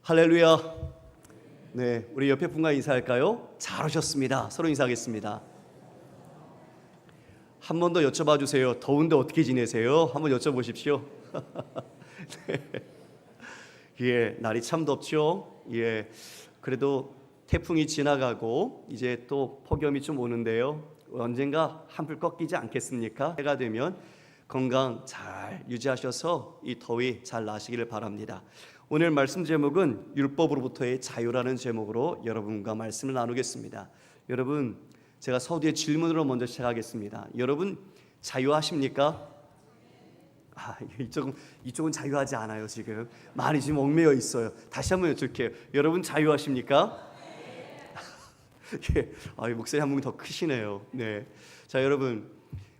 할렐루야. 네, 우리 옆에 분과 인사할까요? 잘 오셨습니다. 서로 인사하겠습니다. 한 번 더 여쭤봐 주세요. 더운데 어떻게 지내세요? 한번 여쭤보십시오. 네. 예, 날이 참 덥죠. 예, 그래도 태풍이 지나가고 이제 또 폭염이 좀 오는데요. 언젠가 한풀 꺾이지 않겠습니까? 해가 되면 건강 잘 유지하셔서 이 더위 잘 나시기를 바랍니다. 오늘 말씀 제목은 율법으로부터의 자유라는 제목으로 여러분과 말씀을 나누겠습니다. 여러분, 제가 서두에 질문으로 먼저 시작하겠습니다. 여러분 자유하십니까? 이쪽은 자유하지 않아요. 지금 많이 지금 얽매여 있어요. 다시 한번 여쭐게요. 여러분 자유하십니까? 예, 목소리 한 분 더 크시네요. 네, 자 여러분,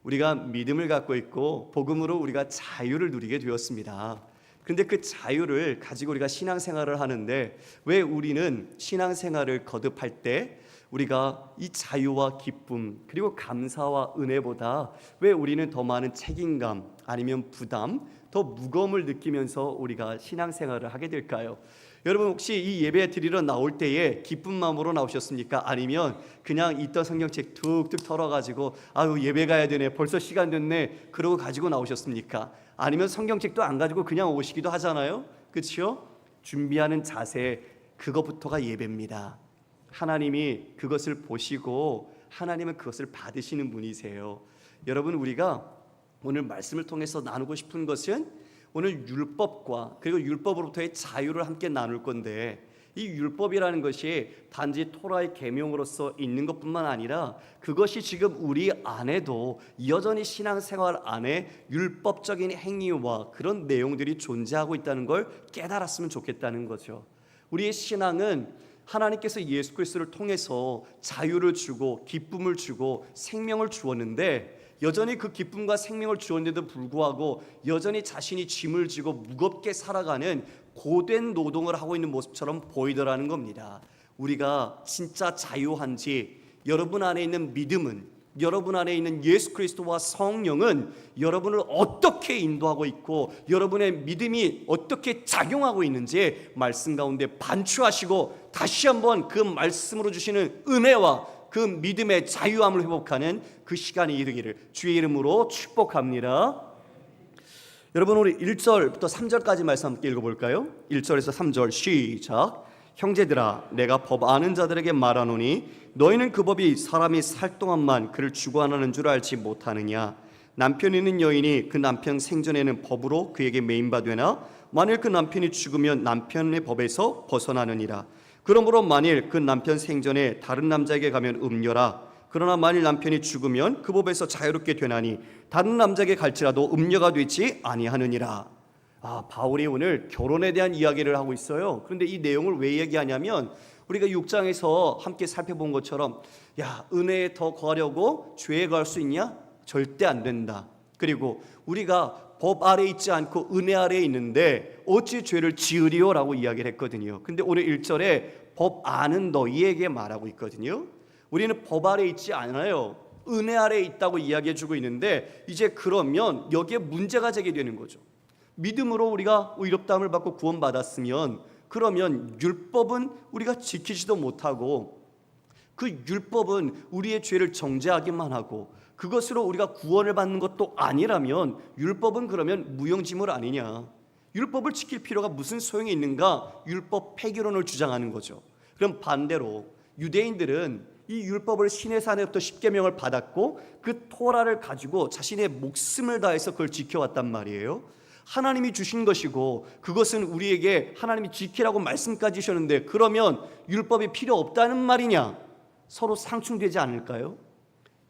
우리가 믿음을 갖고 있고 복음으로 우리가 자유를 누리게 되었습니다. 그런데 그 자유를 가지고 우리가 신앙생활을 하는데 왜 우리는 신앙생활을 거듭할 때 우리가 이 자유와 기쁨 그리고 감사와 은혜보다 왜 우리는 더 많은 책임감 아니면 부담, 더 무거움을 느끼면서 우리가 신앙생활을 하게 될까요? 여러분 혹시 이 예배 드리러 나올 때에 기쁜 마음으로 나오셨습니까? 아니면 그냥 있던 성경책 툭툭 털어가지고 아유 예배 가야 되네, 벌써 시간 됐네, 그러고 가지고 나오셨습니까? 아니면 성경책도 안 가지고 그냥 오시기도 하잖아요. 그렇죠? 준비하는 자세, 그것부터가 예배입니다. 하나님이 그것을 보시고 하나님은 그것을 받으시는 분이세요. 여러분, 우리가 오늘 말씀을 통해서 나누고 싶은 것은 오늘 율법과 그리고 율법으로부터의 자유를 함께 나눌 건데, 이 율법이라는 것이 단지 토라의 계명으로서 있는 것뿐만 아니라 그것이 지금 우리 안에도 여전히 신앙생활 안에 율법적인 행위와 그런 내용들이 존재하고 있다는 걸 깨달았으면 좋겠다는 거죠. 우리의 신앙은 하나님께서 예수 그리스도를 통해서 자유를 주고 기쁨을 주고 생명을 주었는데, 여전히 그 기쁨과 생명을 주었는데도 불구하고 여전히 자신이 짐을 지고 무겁게 살아가는 고된 노동을 하고 있는 모습처럼 보이더라는 겁니다. 우리가 진짜 자유한지, 여러분 안에 있는 믿음은, 여러분 안에 있는 예수 그리스도와 성령은 여러분을 어떻게 인도하고 있고 여러분의 믿음이 어떻게 작용하고 있는지 말씀 가운데 반추하시고 다시 한번 그 말씀으로 주시는 은혜와 그 믿음의 자유함을 회복하는 그 시간이 이르기를 주의 이름으로 축복합니다. 여러분, 우리 1절부터 3절까지 말씀 함께 읽어볼까요? 1절에서 3절 시작. 형제들아, 내가 법 아는 자들에게 말하노니 너희는 그 법이 사람이 살 동안만 그를 주관하는 줄 알지 못하느냐? 남편 있는 여인이 그 남편 생전에는 법으로 그에게 매인바 되나? 만일 그 남편이 죽으면 남편의 법에서 벗어나느니라. 그러므로 만일 그 남편 생전에 다른 남자에게 가면 음녀라. 그러나 만일 남편이 죽으면 그 법에서 자유롭게 되나니 다른 남자에게 갈지라도 음녀가 되지 아니하느니라. 바울이 오늘 결혼에 대한 이야기를 하고 있어요. 그런데 이 내용을 왜 얘기하냐면, 우리가 6장에서 함께 살펴본 것처럼 은혜에 더 거하려고 죄에 거할 수 있냐? 절대 안 된다. 그리고 우리가 법 아래에 있지 않고 은혜 아래에 있는데 어찌 죄를 지으리요? 라고 이야기를 했거든요. 근데 오늘 1절에 법 아는 너희에게 말하고 있거든요. 우리는 법 아래에 있지 않아요. 은혜 아래에 있다고 이야기해주고 있는데, 이제 그러면 여기에 문제가 제기되는 거죠. 믿음으로 우리가 의롭다함을 받고 구원받았으면 그러면 율법은 우리가 지키지도 못하고 그 율법은 우리의 죄를 정죄하기만 하고 그것으로 우리가 구원을 받는 것도 아니라면 율법은 그러면 무용지물 아니냐? 율법을 지킬 필요가 무슨 소용이 있는가? 율법 폐기론을 주장하는 거죠. 그럼 반대로 유대인들은 이 율법을 시내산에부터 십계명을 받았고 그 토라를 가지고 자신의 목숨을 다해서 그걸 지켜왔단 말이에요. 하나님이 주신 것이고 그것은 우리에게 하나님이 지키라고 말씀까지 주셨는데 그러면 율법이 필요 없다는 말이냐? 서로 상충되지 않을까요?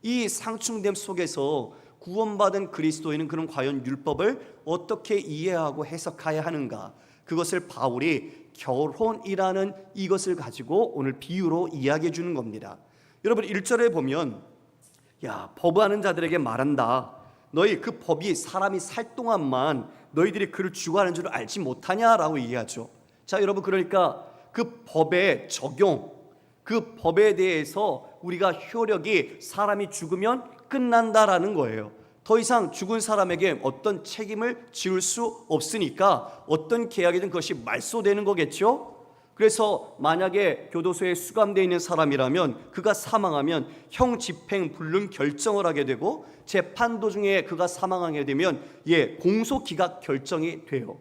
이 상충됨 속에서 구원받은 그리스도인은 그럼 과연 율법을 어떻게 이해하고 해석해야 하는가? 그것을 바울이 결혼이라는 이것을 가지고 오늘 비유로 이야기해 주는 겁니다. 여러분, 1절에 보면 법하는 자들에게 말한다. 너희 그 법이 사람이 살 동안만 너희들이 그를 주관하는 줄 알지 못하냐라고 얘기하죠. 자 여러분, 그러니까 그 법의 적용, 그 법에 대해서 우리가 효력이 사람이 죽으면 끝난다라는 거예요. 더 이상 죽은 사람에게 어떤 책임을 지을 수 없으니까 어떤 계약이든 그것이 말소되는 거겠죠. 그래서 만약에 교도소에 수감되어 있는 사람이라면 그가 사망하면 형 집행 불능 결정을 하게 되고 재판 도중에 그가 사망하게 되면 공소 기각 결정이 돼요.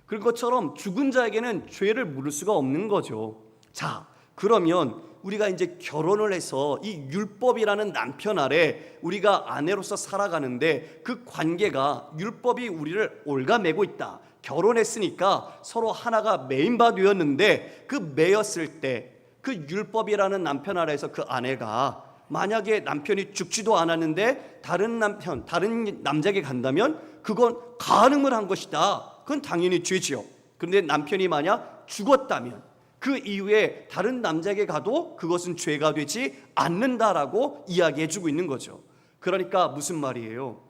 그런 것처럼 죽은 자에게는 죄를 물을 수가 없는 거죠. 자, 그러면 우리가 이제 결혼을 해서 이 율법이라는 남편 아래 우리가 아내로서 살아가는데 그 관계가 율법이 우리를 올가매고 있다. 결혼했으니까 서로 하나가 메인바 되었는데 그 매였을 때 그 율법이라는 남편 아래에서 그 아내가 만약에 남편이 죽지도 않았는데 다른 남자에게 간다면 그건 간음을 한 것이다. 그건 당연히 죄지요. 그런데 남편이 만약 죽었다면 그 이후에 다른 남자에게 가도 그것은 죄가 되지 않는다라고 이야기해주고 있는 거죠. 그러니까 무슨 말이에요?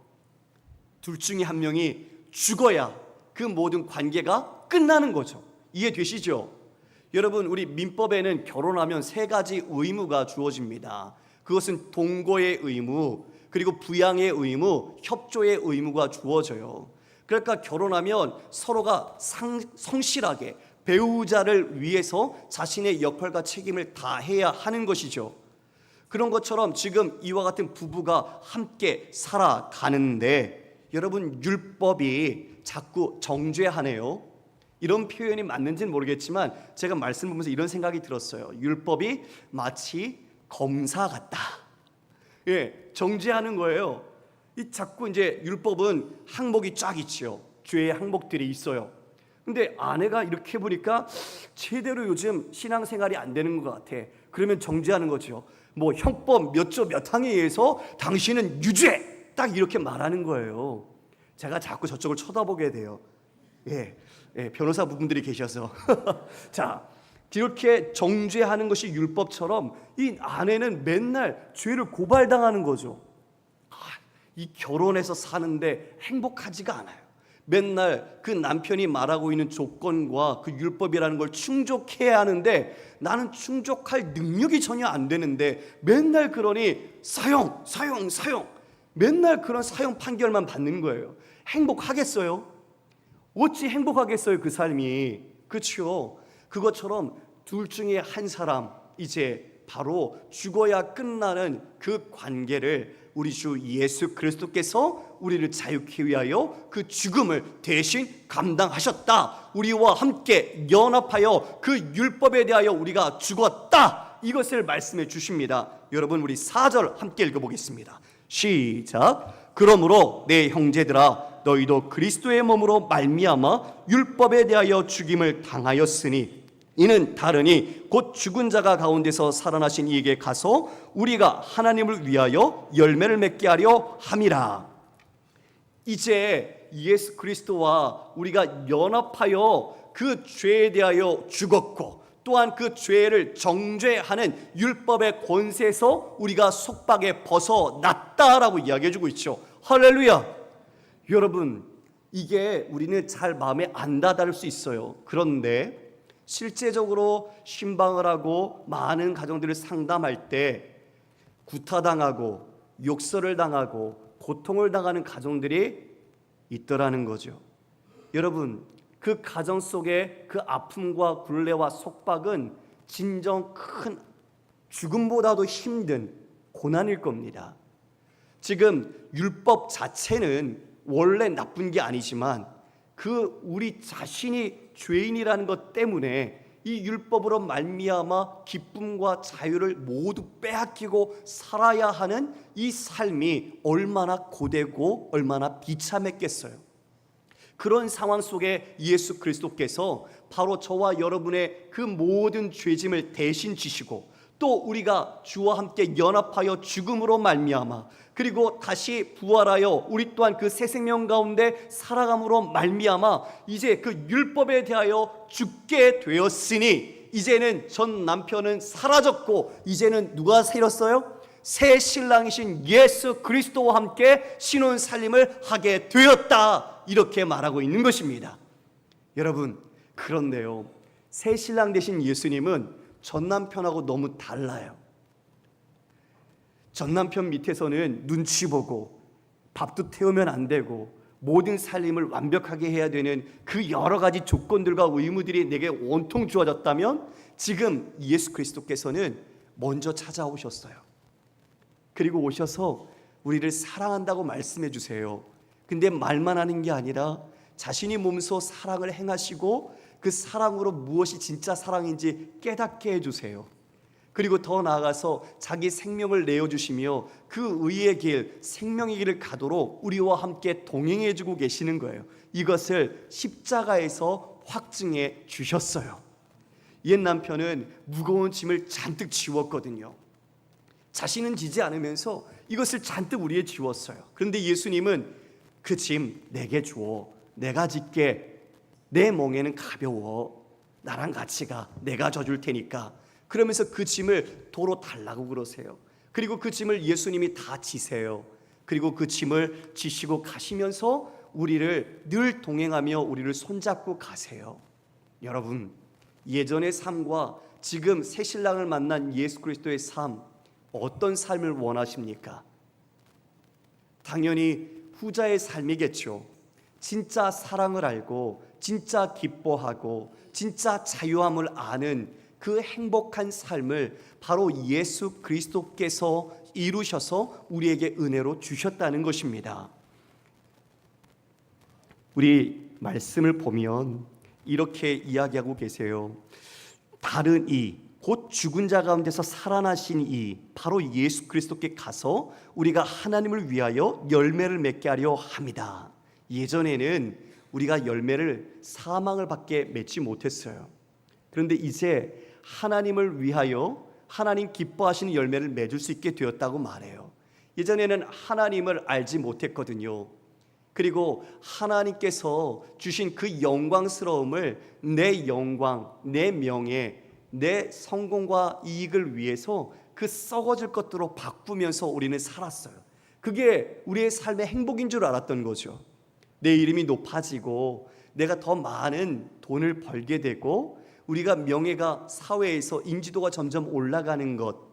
둘 중에 한 명이 죽어야 그 모든 관계가 끝나는 거죠. 이해되시죠? 여러분, 우리 민법에는 결혼하면 3가지 의무가 주어집니다. 그것은 동거의 의무, 그리고 부양의 의무, 협조의 의무가 주어져요. 그러니까 결혼하면 서로가 성실하게 배우자를 위해서 자신의 역할과 책임을 다해야 하는 것이죠. 그런 것처럼 지금 이와 같은 부부가 함께 살아가는데 여러분, 율법이 자꾸 정죄하네요. 이런 표현이 맞는지는 모르겠지만 제가 말씀 보면서 이런 생각이 들었어요. 율법이 마치 검사 같다. 정죄하는 거예요. 이 자꾸 이제 율법은 항목이 쫙 있죠. 죄의 항목들이 있어요. 근데 아내가 이렇게 보니까 제대로 요즘 신앙생활이 안 되는 것 같아. 그러면 정죄하는 거죠. 뭐 형법 몇 조 몇 항에 의해서 당신은 유죄! 딱 이렇게 말하는 거예요. 제가 자꾸 저쪽을 쳐다보게 돼요. 변호사분들이 계셔서. 자, 이렇게 정죄하는 것이 율법처럼 이 아내는 맨날 죄를 고발당하는 거죠. 이 결혼해서 사는데 행복하지가 않아요. 맨날 그 남편이 말하고 있는 조건과 그 율법이라는 걸 충족해야 하는데 나는 충족할 능력이 전혀 안 되는데 맨날 그러니 사형 맨날 그런 사형 판결만 받는 거예요. 행복하겠어요? 어찌 행복하겠어요, 그 삶이. 그렇죠? 그것처럼 둘 중에 한 사람 이제 바로 죽어야 끝나는 그 관계를 우리 주 예수 그리스도께서 우리를 자유케 위하여 그 죽음을 대신 감당하셨다. 우리와 함께 연합하여 그 율법에 대하여 우리가 죽었다. 이것을 말씀해 주십니다. 여러분, 우리 4절 함께 읽어보겠습니다. 시작. 그러므로 내 형제들아 너희도 그리스도의 몸으로 말미암아 율법에 대하여 죽임을 당하였으니 이는 다르니 곧 죽은 자가 가운데서 살아나신 이에게 가서 우리가 하나님을 위하여 열매를 맺게 하려 함이라. 이제 예수 그리스도와 우리가 연합하여 그 죄에 대하여 죽었고 또한 그 죄를 정죄하는 율법의 권세에서 우리가 속박에 벗어났다라고 이야기해주고 있죠. 할렐루야. 여러분, 이게 우리는 잘 마음에 안 다다를 수 있어요. 그런데 실제적으로 신방을 하고 많은 가정들을 상담할 때 구타당하고 욕설을 당하고 고통을 당하는 가정들이 있더라는 거죠. 여러분, 그 가정 속에 그 아픔과 굴레와 속박은 진정 큰 죽음보다도 힘든 고난일 겁니다. 지금 율법 자체는 원래 나쁜 게 아니지만 그 우리 자신이 죄인이라는 것 때문에 이 율법으로 말미암아 기쁨과 자유를 모두 빼앗기고 살아야 하는 이 삶이 얼마나 고되고 얼마나 비참했겠어요. 그런 상황 속에 예수 그리스도께서 바로 저와 여러분의 그 모든 죄짐을 대신 지시고 또 우리가 주와 함께 연합하여 죽음으로 말미암아 그리고 다시 부활하여 우리 또한 그 새 생명 가운데 살아감으로 말미암아 이제 그 율법에 대하여 죽게 되었으니 이제는 전 남편은 사라졌고 이제는 누가 새렸어요? 새 신랑이신 예수 그리스도와 함께 신혼 살림을 하게 되었다. 이렇게 말하고 있는 것입니다. 여러분, 그런데요, 새 신랑 되신 예수님은 전 남편하고 너무 달라요. 전 남편 밑에서는 눈치 보고 밥도 태우면 안 되고 모든 살림을 완벽하게 해야 되는 그 여러 가지 조건들과 의무들이 내게 온통 주어졌다면 지금 예수 그리스도께서는 먼저 찾아오셨어요. 그리고 오셔서 우리를 사랑한다고 말씀해 주세요. 근데 말만 하는 게 아니라 자신이 몸소 사랑을 행하시고 그 사랑으로 무엇이 진짜 사랑인지 깨닫게 해주세요. 그리고 더 나아가서 자기 생명을 내어주시며 그 의의 길, 생명의 길을 가도록 우리와 함께 동행해주고 계시는 거예요. 이것을 십자가에서 확증해 주셨어요. 옛 남편은 무거운 짐을 잔뜩 지웠거든요. 자신은 지지 않으면서 이것을 잔뜩 우리에 지웠어요. 그런데 예수님은 그 짐 내게 주어, 내가 짓게. 내 멍에는 가벼워, 나랑 같이 가, 내가 져줄 테니까. 그러면서 그 짐을 도로 달라고 그러세요. 그리고 그 짐을 예수님이 다 지세요. 그리고 그 짐을 지시고 가시면서 우리를 늘 동행하며 우리를 손잡고 가세요. 여러분, 예전의 삶과 지금 새 신랑을 만난 예수 그리스도의 삶, 어떤 삶을 원하십니까? 당연히 후자의 삶이겠죠. 진짜 사랑을 알고 진짜 기뻐하고 진짜 자유함을 아는 그 행복한 삶을 바로 예수 그리스도께서 이루셔서 우리에게 은혜로 주셨다는 것입니다. 우리 말씀을 보면 이렇게 이야기하고 계세요. 다른 이, 곧 죽은 자 가운데서 살아나신 이, 바로 예수 그리스도께 가서 우리가 하나님을 위하여 열매를 맺게 하려 합니다. 예전에는 우리가 열매를 사망을 밖에 맺지 못했어요. 그런데 이제 하나님을 위하여 하나님 기뻐하시는 열매를 맺을 수 있게 되었다고 말해요. 예전에는 하나님을 알지 못했거든요. 그리고 하나님께서 주신 그 영광스러움을 내 영광, 내 명예, 내 성공과 이익을 위해서 그 썩어질 것들로 바꾸면서 우리는 살았어요. 그게 우리의 삶의 행복인 줄 알았던 거죠. 내 이름이 높아지고 내가 더 많은 돈을 벌게 되고 우리가 명예가 사회에서 인지도가 점점 올라가는 것,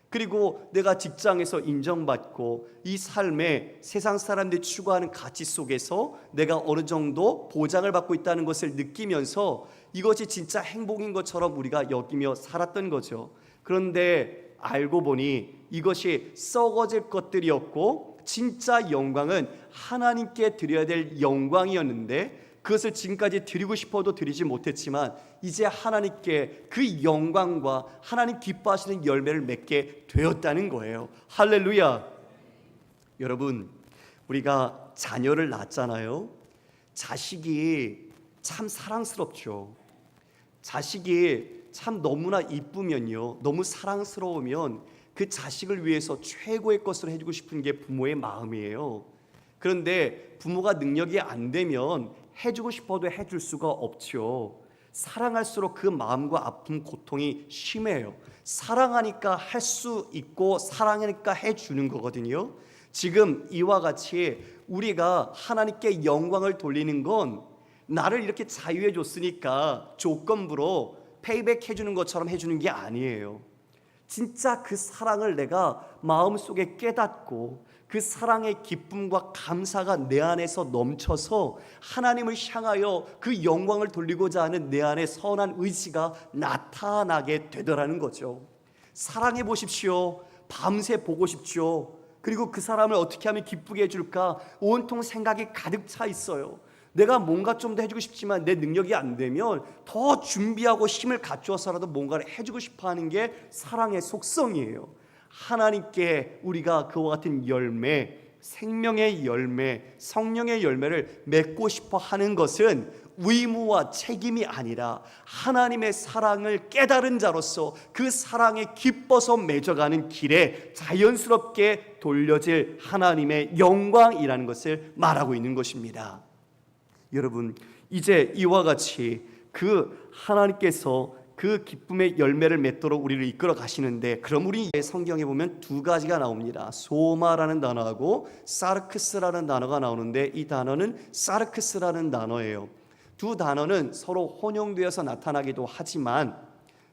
그리고 내가 직장에서 인정받고 이 삶에 세상 사람들이 추구하는 가치 속에서 내가 어느 정도 보장을 받고 있다는 것을 느끼면서 이것이 진짜 행복인 것처럼 우리가 여기며 살았던 거죠. 그런데 알고 보니 이것이 썩어질 것들이었고 진짜 영광은 하나님께 드려야 될 영광이었는데 그것을 지금까지 드리고 싶어도 드리지 못했지만 이제 하나님께 그 영광과 하나님 기뻐하시는 열매를 맺게 되었다는 거예요. 할렐루야. 여러분, 우리가 자녀를 낳잖아요. 자식이 참 사랑스럽죠. 자식이 참 너무나 이쁘면요, 너무 사랑스러우면 그 자식을 위해서 최고의 것을 해주고 싶은 게 부모의 마음이에요. 그런데 부모가 능력이 안 되면 해주고 싶어도 해줄 수가 없죠. 사랑할수록 그 마음과 아픔, 고통이 심해요. 사랑하니까 할 수 있고 사랑하니까 해주는 거거든요. 지금 이와 같이 우리가 하나님께 영광을 돌리는 건 나를 이렇게 자유해 줬으니까 조건부로 페이백 해주는 것처럼 해주는 게 아니에요. 진짜 그 사랑을 내가 마음속에 깨닫고 그 사랑의 기쁨과 감사가 내 안에서 넘쳐서 하나님을 향하여 그 영광을 돌리고자 하는 내 안의 선한 의지가 나타나게 되더라는 거죠. 사랑해 보십시오. 밤새 보고 싶죠. 그리고 그 사람을 어떻게 하면 기쁘게 해줄까 온통 생각이 가득 차 있어요. 내가 뭔가 좀 더 해주고 싶지만 내 능력이 안 되면 더 준비하고 힘을 갖추어서라도 뭔가를 해주고 싶어하는 게 사랑의 속성이에요. 하나님께 우리가 그와 같은 열매, 생명의 열매, 성령의 열매를 맺고 싶어 하는 것은 의무와 책임이 아니라 하나님의 사랑을 깨달은 자로서 그 사랑에 기뻐서 맺어가는 길에 자연스럽게 돌려질 하나님의 영광이라는 것을 말하고 있는 것입니다. 여러분, 이제 이와 같이 그 하나님께서 그 기쁨의 열매를 맺도록 우리를 이끌어 가시는데, 그럼 우리 성경에 보면 두 가지가 나옵니다. 소마라는 단어하고 사르크스라는 단어가 나오는데, 이 단어는 사르크스라는 단어예요. 두 단어는 서로 혼용되어서 나타나기도 하지만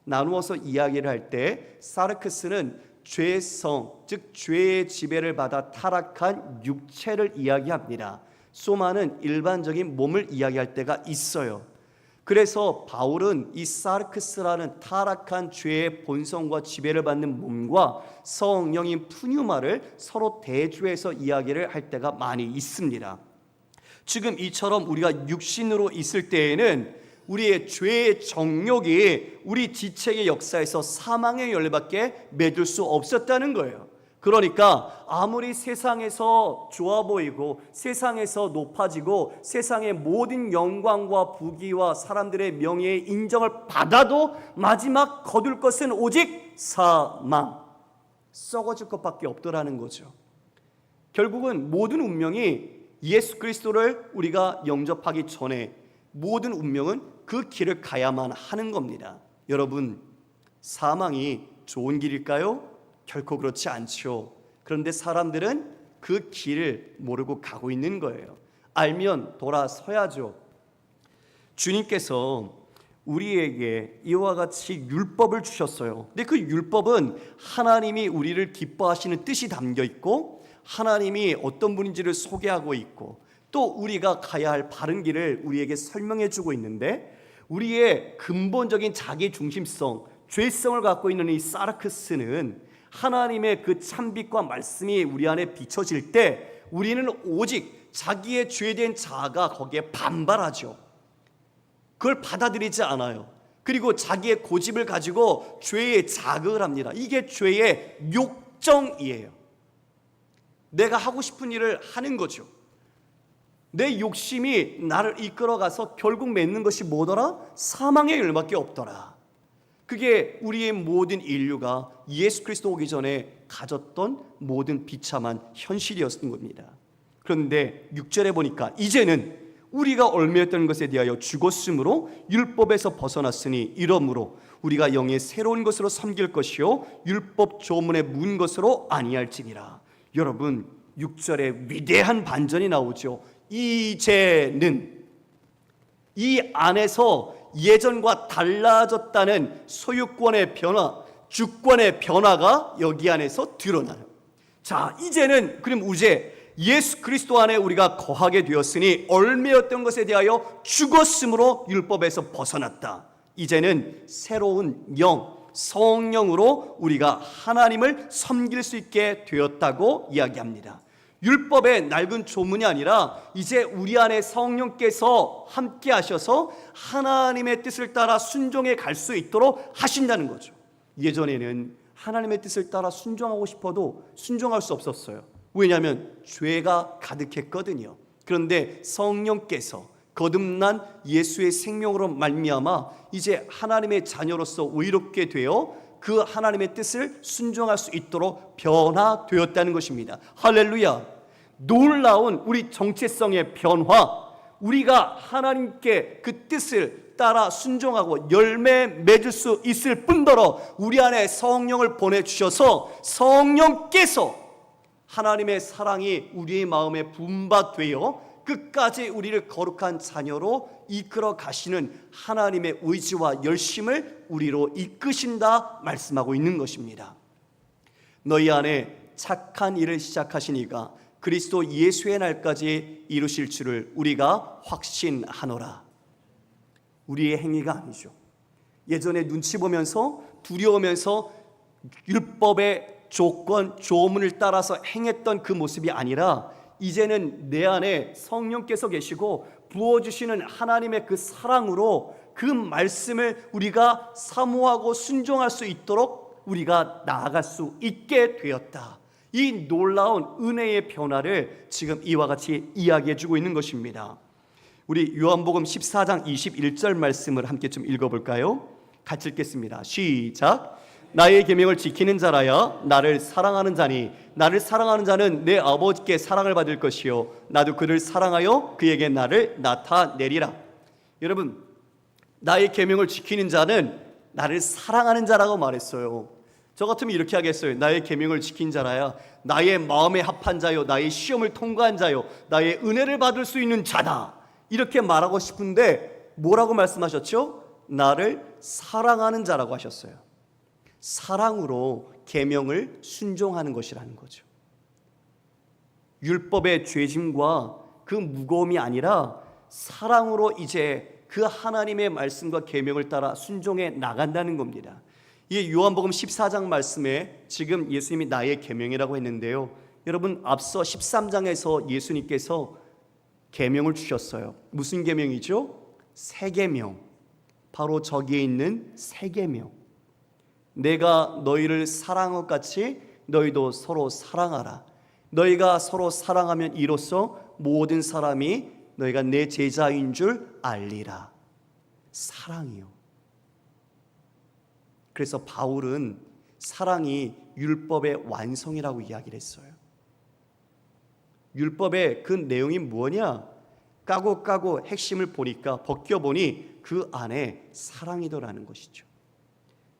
나누어서 이야기를 할 때 사르크스는 죄성, 즉 죄의 지배를 받아 타락한 육체를 이야기합니다. 소마는 일반적인 몸을 이야기할 때가 있어요. 그래서 바울은 이 사르크스라는 타락한 죄의 본성과 지배를 받는 몸과 성령인 푸뉴마를 서로 대조해서 이야기를 할 때가 많이 있습니다. 지금 이처럼 우리가 육신으로 있을 때에는 우리의 죄의 정욕이 우리 지체의 역사에서 사망의 열매밖에 맺을 수 없었다는 거예요. 그러니까 아무리 세상에서 좋아 보이고 세상에서 높아지고 세상의 모든 영광과 부귀와 사람들의 명예의 인정을 받아도 마지막 거둘 것은 오직 사망, 썩어질 것밖에 없더라는 거죠. 결국은 모든 운명이 예수 그리스도를 우리가 영접하기 전에 모든 운명은 그 길을 가야만 하는 겁니다. 여러분, 사망이 좋은 길일까요? 결코 그렇지 않죠. 그런데 사람들은 그 길을 모르고 가고 있는 거예요. 알면 돌아서야죠. 주님께서 우리에게 이와 같이 율법을 주셨어요. 근데 그 율법은 하나님이 우리를 기뻐하시는 뜻이 담겨 있고 하나님이 어떤 분인지를 소개하고 있고 또 우리가 가야 할 바른 길을 우리에게 설명해 주고 있는데 우리의 근본적인 자기 중심성, 죄성을 갖고 있는 이 사르크스는 하나님의 그 참빛과 말씀이 우리 안에 비춰질 때 우리는 오직 자기의 죄된 자아가 거기에 반발하죠. 그걸 받아들이지 않아요. 그리고 자기의 고집을 가지고 죄에 자극을 합니다. 이게 죄의 욕정이에요. 내가 하고 싶은 일을 하는 거죠. 내 욕심이 나를 이끌어가서 결국 맺는 것이 뭐더라? 사망의 열매밖에 없더라. 그게 우리의 모든 인류가 예수 그리스도 오기 전에 가졌던 모든 비참한 현실이었던 겁니다. 그런데 6절에 보니까 이제는 우리가 얽매였던 것에 대하여 죽었으므로 율법에서 벗어났으니 이러므로 우리가 영의 새로운 것으로 섬길 것이요 율법 조문에 문 것으로 아니할지니라. 여러분, 6절에 위대한 반전이 나오죠. 이제는, 이 안에서 예전과 달라졌다는 소유권의 변화, 주권의 변화가 여기 안에서 드러나요. 자, 이제는 그럼 이제 예수 그리스도 안에 우리가 거하게 되었으니 얽매였던 것에 대하여 죽었으므로 율법에서 벗어났다. 이제는 새로운 영, 성령으로 우리가 하나님을 섬길 수 있게 되었다고 이야기합니다. 율법의 낡은 조문이 아니라 이제 우리 안에 성령께서 함께 하셔서 하나님의 뜻을 따라 순종해 갈 수 있도록 하신다는 거죠. 예전에는 하나님의 뜻을 따라 순종하고 싶어도 순종할 수 없었어요. 왜냐하면 죄가 가득했거든요. 그런데 성령께서 거듭난 예수의 생명으로 말미암아 이제 하나님의 자녀로서 의롭게 되어 그 하나님의 뜻을 순종할 수 있도록 변화되었다는 것입니다. 할렐루야. 놀라운 우리 정체성의 변화, 우리가 하나님께 그 뜻을 따라 순종하고 열매 맺을 수 있을 뿐더러 우리 안에 성령을 보내주셔서 성령께서 하나님의 사랑이 우리의 마음에 분바되어 끝까지 우리를 거룩한 자녀로 이끌어 가시는 하나님의 의지와 열심을 우리로 이끄신다 말씀하고 있는 것입니다. 너희 안에 착한 일을 시작하신 이가 그리스도 예수의 날까지 이루실 줄을 우리가 확신하노라. 우리의 행위가 아니죠. 예전에 눈치 보면서 두려우면서 율법의 조건, 조문을 따라서 행했던 그 모습이 아니라 이제는 내 안에 성령께서 계시고 부어주시는 하나님의 그 사랑으로 그 말씀을 우리가 사모하고 순종할 수 있도록 우리가 나아갈 수 있게 되었다. 이 놀라운 은혜의 변화를 지금 이와 같이 이야기해 주고 있는 것입니다. 우리 요한복음 14장 21절 말씀을 함께 좀 읽어볼까요? 같이 읽겠습니다. 시작. 나의 계명을 지키는 자라야 나를 사랑하는 자니 나를 사랑하는 자는 내 아버지께 사랑을 받을 것이요 나도 그를 사랑하여 그에게 나를 나타내리라. 여러분, 나의 계명을 지키는 자는 나를 사랑하는 자라고 말했어요. 저 같으면 이렇게 하겠어요. 나의 계명을 지킨 자라야 나의 마음에 합한 자요 나의 시험을 통과한 자요 나의 은혜를 받을 수 있는 자다. 이렇게 말하고 싶은데 뭐라고 말씀하셨죠? 나를 사랑하는 자라고 하셨어요. 사랑으로 계명을 순종하는 것이라는 거죠. 율법의 죄짐과 그 무거움이 아니라 사랑으로 이제 그 하나님의 말씀과 계명을 따라 순종해 나간다는 겁니다. 이게 요한복음 14장 말씀에 지금 예수님이 나의 계명이라고 했는데요, 여러분 앞서 13장에서 예수님께서 계명을 주셨어요. 무슨 계명이죠? 새 계명. 바로 저기에 있는 새 계명. 내가 너희를 사랑한 것 같이 너희도 서로 사랑하라. 너희가 서로 사랑하면 이로써 모든 사람이 너희가 내 제자인 줄 알리라. 사랑이요. 그래서 바울은 사랑이 율법의 완성이라고 이야기를 했어요. 율법의 그 내용이 뭐냐? 까고 핵심을 보니까, 벗겨보니 그 안에 사랑이더라는 것이죠.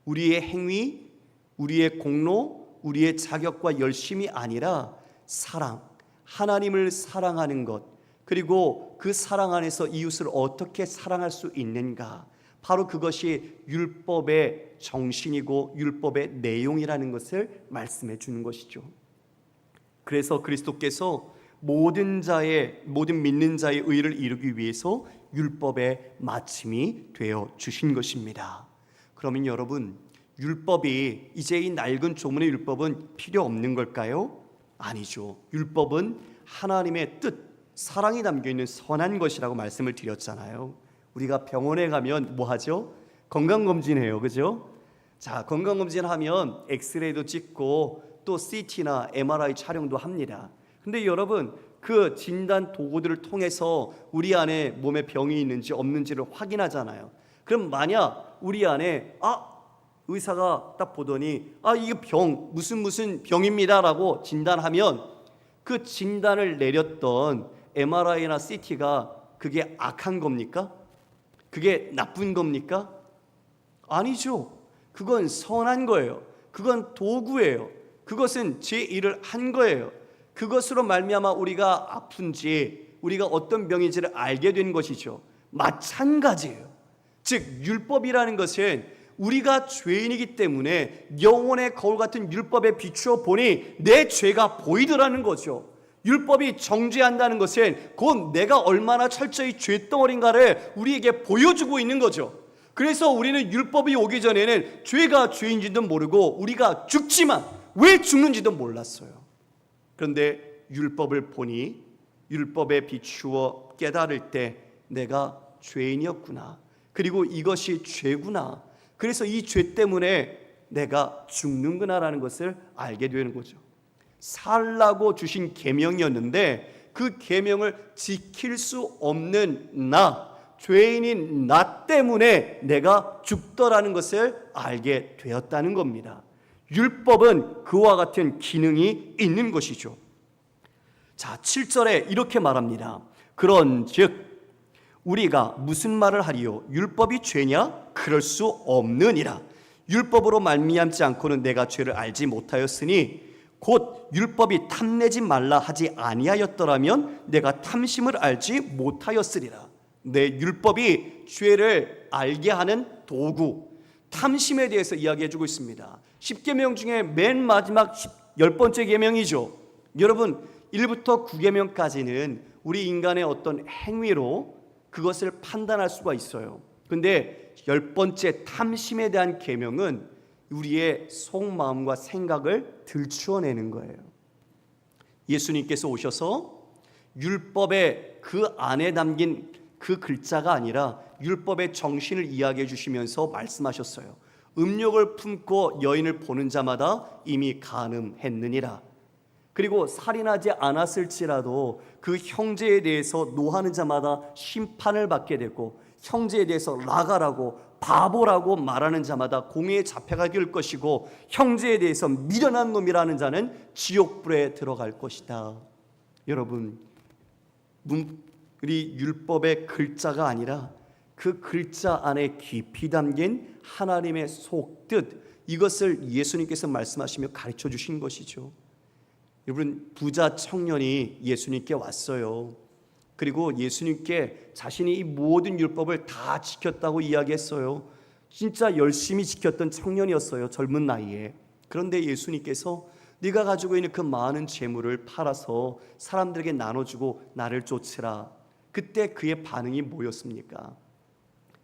우리의 행위, 우리의 공로, 우리의 자격과 열심이 아니라 사랑, 하나님을 사랑하는 것, 그리고 그 사랑 안에서 이웃을 어떻게 사랑할 수 있는가, 바로 그것이 율법의 정신이고 율법의 내용이라는 것을 말씀해 주는 것이죠. 그래서 그리스도께서 모든 믿는 자의 의를 이루기 위해서 율법의 마침이 되어 주신 것입니다. 그러면 여러분, 율법이 이제 이 낡은 조문의 율법은 필요 없는 걸까요? 아니죠. 율법은 하나님의 뜻, 사랑이 담겨 있는 선한 것이라고 말씀을 드렸잖아요. 우리가 병원에 가면 뭐 하죠? 건강검진해요, 그죠? 자, 건강검진하면 엑스레이도 찍고 또 CT나 MRI 촬영도 합니다. 근데 여러분, 그 진단 도구들을 통해서 우리 안에 몸에 병이 있는지 없는지를 확인하잖아요. 그럼 만약 우리 안에 의사가 딱 보더니 이게 무슨 병입니다라고 진단하면, 그 진단을 내렸던 MRI나 CT가 그게 악한 겁니까? 그게 나쁜 겁니까? 아니죠. 그건 선한 거예요. 그건 도구예요. 그것은 제 일을 한 거예요. 그것으로 말미암아 우리가 아픈지, 우리가 어떤 병인지를 알게 된 것이죠. 마찬가지예요. 즉 율법이라는 것은 우리가 죄인이기 때문에 영혼의 거울 같은 율법에 비추어 보니 내 죄가 보이더라는 거죠. 율법이 정죄한다는 것은 곧 내가 얼마나 철저히 죄덩어리인가를 우리에게 보여주고 있는 거죠. 그래서 우리는 율법이 오기 전에는 죄가 죄인지도 모르고 우리가 죽지만 왜 죽는지도 몰랐어요. 그런데 율법을 보니, 율법에 비추어 깨달을 때 내가 죄인이었구나, 그리고 이것이 죄구나, 그래서 이 죄 때문에 내가 죽는구나라는 것을 알게 되는 거죠. 살라고 주신 계명이었는데 그 계명을 지킬 수 없는 죄인인 나 때문에 내가 죽더라는 것을 알게 되었다는 겁니다. 율법은 그와 같은 기능이 있는 것이죠. 자, 7절에 이렇게 말합니다. 그런즉 우리가 무슨 말을 하리요? 율법이 죄냐? 그럴 수 없느니라. 율법으로 말미암지 않고는 내가 죄를 알지 못하였으니 곧 율법이 탐내지 말라 하지 아니하였더라면 내가 탐심을 알지 못하였으리라. 내 율법이 죄를 알게 하는 도구, 탐심에 대해서 이야기해주고 있습니다. 10계명 중에 맨 마지막 10번째 계명이죠. 여러분, 1부터 9계명까지는 우리 인간의 어떤 행위로 그것을 판단할 수가 있어요. 근데 10번째 탐심에 대한 계명은 우리의 속마음과 생각을 들추어내는 거예요. 예수님께서 오셔서 율법의 그 안에 담긴 그 글자가 아니라 율법의 정신을 이야기해 주시면서 말씀하셨어요. 음욕을 품고 여인을 보는 자마다 이미 간음했느니라. 그리고 살인하지 않았을지라도 그 형제에 대해서 노하는 자마다 심판을 받게 되고, 형제에 대해서 라가라고 바보라고 말하는 자마다 공회에 잡혀가게 될 것이고, 형제에 대해서 미련한 놈이라는 자는 지옥불에 들어갈 것이다. 여러분, 우리 율법의 글자가 아니라 그 글자 안에 깊이 담긴 하나님의 속뜻, 이것을 예수님께서 말씀하시며 가르쳐 주신 것이죠. 여러분, 부자 청년이 예수님께 왔어요. 그리고 예수님께 자신이 이 모든 율법을 다 지켰다고 이야기했어요. 진짜 열심히 지켰던 청년이었어요. 젊은 나이에. 그런데 예수님께서 네가 가지고 있는 그 많은 재물을 팔아서 사람들에게 나눠주고 나를 쫓으라. 그때 그의 반응이 뭐였습니까?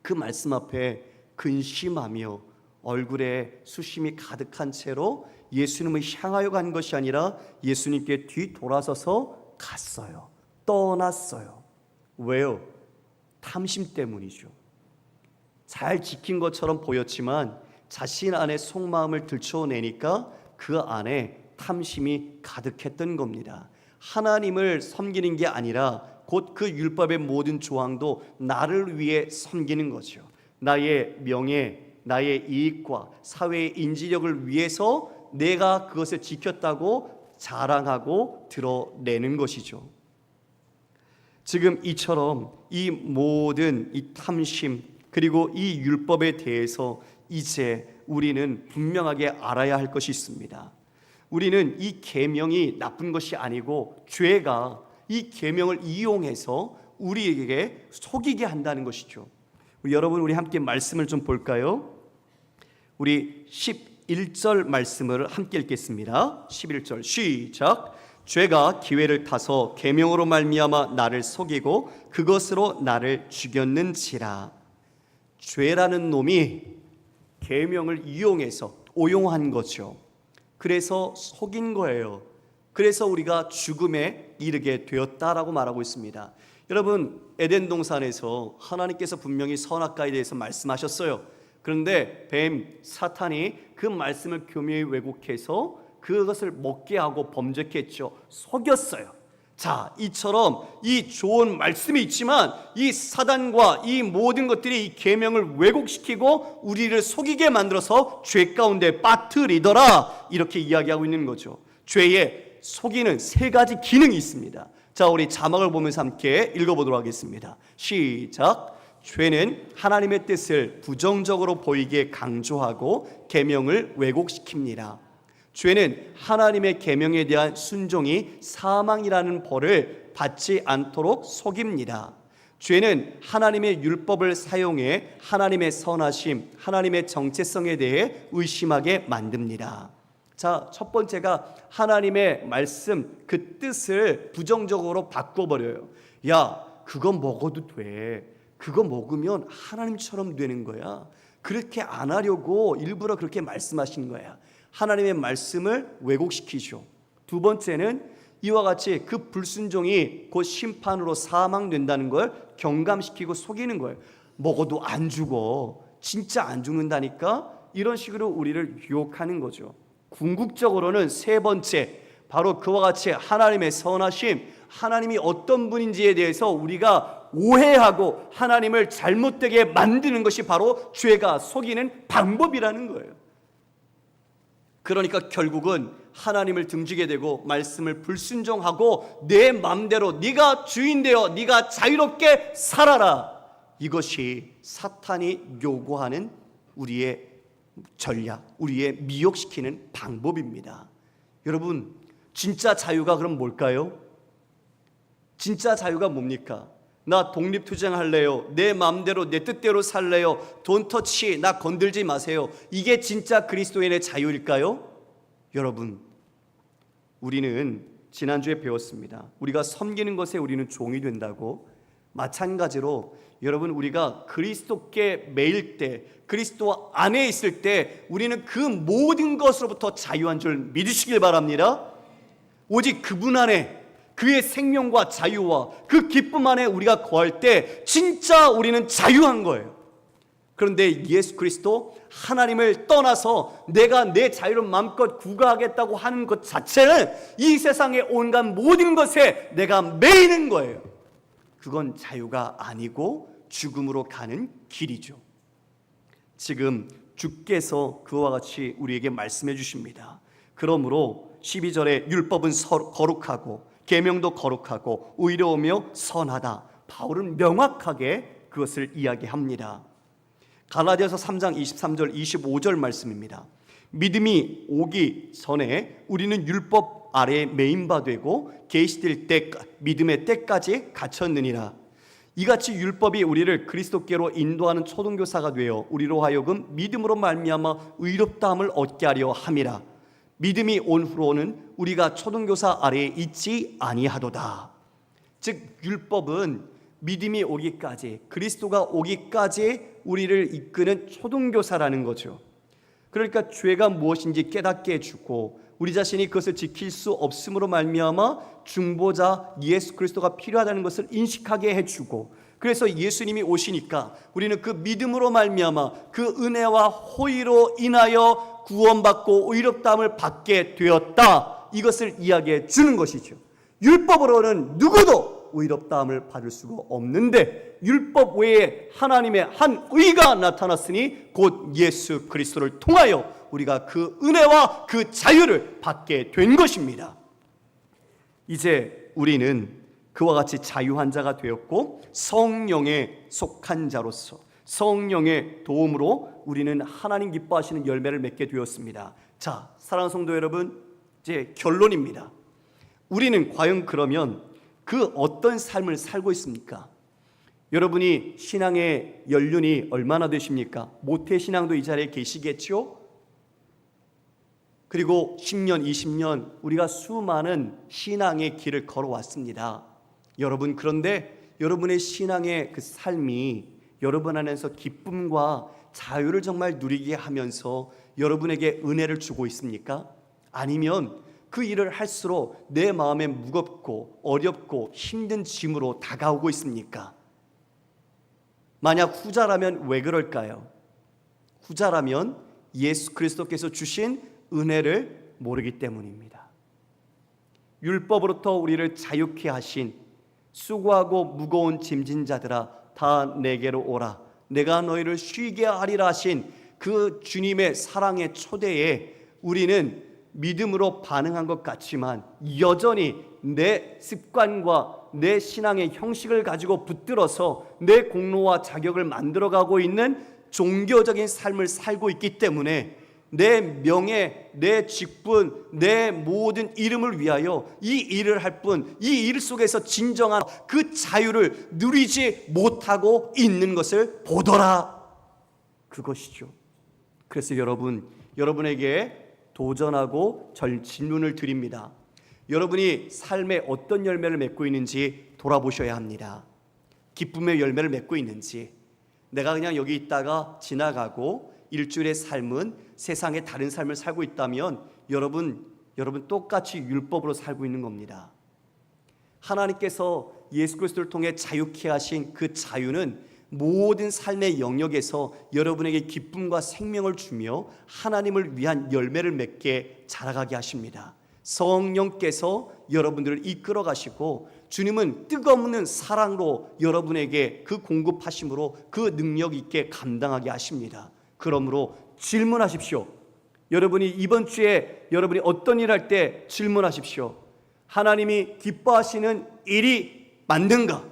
그 말씀 앞에 근심하며 얼굴에 수심이 가득한 채로 예수님을 향하여 간 것이 아니라 예수님께 뒤돌아서서 갔어요. 떠났어요. 왜요? 탐심 때문이죠. 잘 지킨 것처럼 보였지만 자신 안에 속마음을 들춰내니까 그 안에 탐심이 가득했던 겁니다. 하나님을 섬기는 게 아니라 곧 그 율법의 모든 조항도 나를 위해 섬기는 거죠. 나의 명예, 나의 이익과 사회의 인지력을 위해서 내가 그것을 지켰다고 자랑하고 드러내는 것이죠. 지금 이처럼 이 모든 이 탐심 그리고 이 율법에 대해서 이제 우리는 분명하게 알아야 할 것이 있습니다. 우리는 이 계명이 나쁜 것이 아니고 죄가 이 계명을 이용해서 우리에게 속이게 한다는 것이죠. 우리 함께 말씀을 좀 볼까요? 우리 11절 말씀을 함께 읽겠습니다. 11절 시작. 죄가 기회를 타서 계명으로 말미암아 나를 속이고 그것으로 나를 죽였는지라. 죄라는 놈이 계명을 이용해서 오용한 거죠. 그래서 속인 거예요. 그래서 우리가 죽음에 이르게 되었다라고 말하고 있습니다. 여러분, 에덴 동산에서 하나님께서 분명히 선악과에 대해서 말씀하셨어요. 그런데 뱀 사탄이 그 말씀을 교묘히 왜곡해서 그것을 먹게 하고 범죄케 했죠. 속였어요. 자, 이처럼 이 좋은 말씀이 있지만 이 사단과 이 모든 것들이 이 계명을 왜곡시키고 우리를 속이게 만들어서 죄 가운데 빠뜨리더라, 이렇게 이야기하고 있는 거죠. 죄에 속이는 세 가지 기능이 있습니다. 자, 우리 자막을 보면서 함께 읽어보도록 하겠습니다. 시작. 죄는 하나님의 뜻을 부정적으로 보이게 강조하고 계명을 왜곡시킵니다. 죄는 하나님의 계명에 대한 순종이 사망이라는 벌을 받지 않도록 속입니다. 죄는 하나님의 율법을 사용해 하나님의 선하심, 하나님의 정체성에 대해 의심하게 만듭니다. 자, 첫 번째가 하나님의 말씀, 그 뜻을 부정적으로 바꿔버려요. 야, 그거 먹어도 돼. 그거 먹으면 하나님처럼 되는 거야. 그렇게 안 하려고 일부러 그렇게 말씀하신 거야. 하나님의 말씀을 왜곡시키죠. 두 번째는 이와 같이 그 불순종이 곧 심판으로 사망된다는 걸 경감시키고 속이는 거예요. 먹어도 안 죽어. 진짜 안 죽는다니까? 이런 식으로 우리를 유혹하는 거죠. 궁극적으로는 세 번째, 바로 그와 같이 하나님의 선하심, 하나님이 어떤 분인지에 대해서 우리가 오해하고 하나님을 잘못되게 만드는 것이 바로 죄가 속이는 방법이라는 거예요. 그러니까 결국은 하나님을 등지게 되고 말씀을 불순종하고 내 마음대로 네가 주인 되어 네가 자유롭게 살아라, 이것이 사탄이 요구하는 우리의 전략, 우리의 미혹시키는 방법입니다. 여러분, 진짜 자유가 그럼 뭘까요? 진짜 자유가 뭡니까? 나 독립투쟁할래요. 내 마음대로 내 뜻대로 살래요. 돈 터치, 나 건들지 마세요. 이게 진짜 그리스도인의 자유일까요? 여러분, 우리는 지난주에 배웠습니다. 우리가 섬기는 것에 우리는 종이 된다고. 마찬가지로 여러분, 우리가 그리스도께 매일 때, 그리스도 안에 있을 때 우리는 그 모든 것으로부터 자유한 줄 믿으시길 바랍니다. 오직 그분 안에, 그의 생명과 자유와 그 기쁨 안에 우리가 거할 때 진짜 우리는 자유한 거예요. 그런데 예수 그리스도, 하나님을 떠나서 내가 내 자유를 마음껏 구가하겠다고 하는 것 자체는 이 세상의 온갖 모든 것에 내가 매이는 거예요. 그건 자유가 아니고 죽음으로 가는 길이죠. 지금 주께서 그와 같이 우리에게 말씀해 주십니다. 그러므로 12절에 율법은 거룩하고 계명도 거룩하고 의로우며 선하다. 바울은 명확하게 그것을 이야기합니다. 갈라디아서 3장 23절 25절 말씀입니다. 믿음이 오기 전에 우리는 율법 아래에 매인 바 되고 계시될 때 믿음의 때까지 갇혔느니라. 이같이 율법이 우리를 그리스도께로 인도하는 초등교사가 되어 우리로 하여금 믿음으로 말미암아 의롭다함을 얻게 하려 함이라. 믿음이 온 후로는 우리가 초등교사 아래에 있지 아니하도다. 즉 율법은 믿음이 오기까지, 그리스도가 오기까지 우리를 이끄는 초등교사라는 거죠. 그러니까 죄가 무엇인지 깨닫게 해주고 우리 자신이 그것을 지킬 수 없음으로 말미암아 중보자 예수 그리스도가 필요하다는 것을 인식하게 해주고, 그래서 예수님이 오시니까 우리는 그 믿음으로 말미암아 그 은혜와 호의로 인하여 구원받고 의롭다함을 받게 되었다, 이것을 이야기해 주는 것이죠. 율법으로는 누구도 의롭다함을 받을 수가 없는데 율법 외에 하나님의 한 의가 나타났으니 곧 예수 그리스도를 통하여 우리가 그 은혜와 그 자유를 받게 된 것입니다. 이제 우리는 그와 같이 자유한 자가 되었고 성령에 속한 자로서 성령의 도움으로 우리는 하나님 기뻐하시는 열매를 맺게 되었습니다. 자, 사랑하는 성도 여러분, 이제 결론입니다. 우리는 과연 그러면 그 어떤 삶을 살고 있습니까? 여러분이 신앙의 연륜이 얼마나 되십니까? 모태신앙도 이 자리에 계시겠죠? 그리고 10년, 20년 우리가 수많은 신앙의 길을 걸어왔습니다. 여러분, 그런데 여러분의 신앙의 그 삶이 여러분 안에서 기쁨과 자유를 정말 누리게 하면서 여러분에게 은혜를 주고 있습니까? 아니면 그 일을 할수록 내 마음에 무겁고 어렵고 힘든 짐으로 다가오고 있습니까? 만약 후자라면 왜 그럴까요? 후자라면 예수 그리스도께서 주신 은혜를 모르기 때문입니다. 율법으로부터 우리를 자유케 하신 수고하고 무거운 짐진 자들아 다 내게로 오라 내가 너희를 쉬게 하리라 하신 그 주님의 사랑의 초대에 우리는 믿음으로 반응한 것 같지만 여전히 내 습관과 내 신앙의 형식을 가지고 붙들어서 내 공로와 자격을 만들어가고 있는 종교적인 삶을 살고 있기 때문에 내 명예, 내 직분, 내 모든 이름을 위하여 이 일을 할 뿐 이 일 속에서 진정한 그 자유를 누리지 못하고 있는 것을 보더라, 그것이죠. 그래서 여러분에게 도전하고 질문을 드립니다. 여러분이 삶에 어떤 열매를 맺고 있는지 돌아보셔야 합니다. 기쁨의 열매를 맺고 있는지, 내가 그냥 여기 있다가 지나가고 일주일의 삶은 세상의 다른 삶을 살고 있다면 여러분 똑같이 율법으로 살고 있는 겁니다. 하나님께서 예수 그리스도를 통해 자유케 하신 그 자유는 모든 삶의 영역에서 여러분에게 기쁨과 생명을 주며 하나님을 위한 열매를 맺게 자라가게 하십니다. 성령께서 여러분들을 이끌어 가시고 주님은 뜨거운 사랑으로 여러분에게 그 공급하심으로 그 능력 있게 감당하게 하십니다. 그러므로 질문하십시오. 여러분이 이번 주에 여러분이 어떤 일 할 때 질문하십시오. 하나님이 기뻐하시는 일이 맞는가?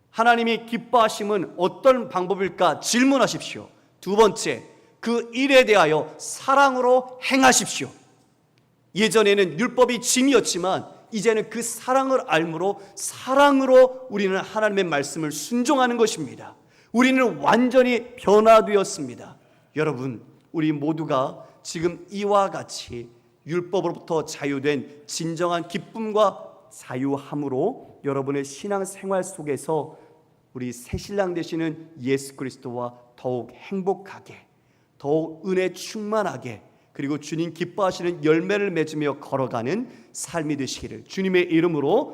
하나님이 기뻐하심은 어떤 방법일까 질문하십시오. 두 번째, 그 일에 대하여 사랑으로 행하십시오. 예전에는 율법이 짐이었지만 이제는 그 사랑을 알므로 사랑으로 우리는 하나님의 말씀을 순종하는 것입니다. 우리는 완전히 변화되었습니다. 여러분, 우리 모두가 지금 이와 같이 율법으로부터 자유된 진정한 기쁨과 자유함으로 여러분의 신앙생활 속에서 우리 새신랑 되시는 예수 그리스도와 더욱 행복하게, 더욱 은혜 충만하게, 그리고 주님 기뻐하시는 열매를 맺으며 걸어가는 삶이 되시기를 주님의 이름으로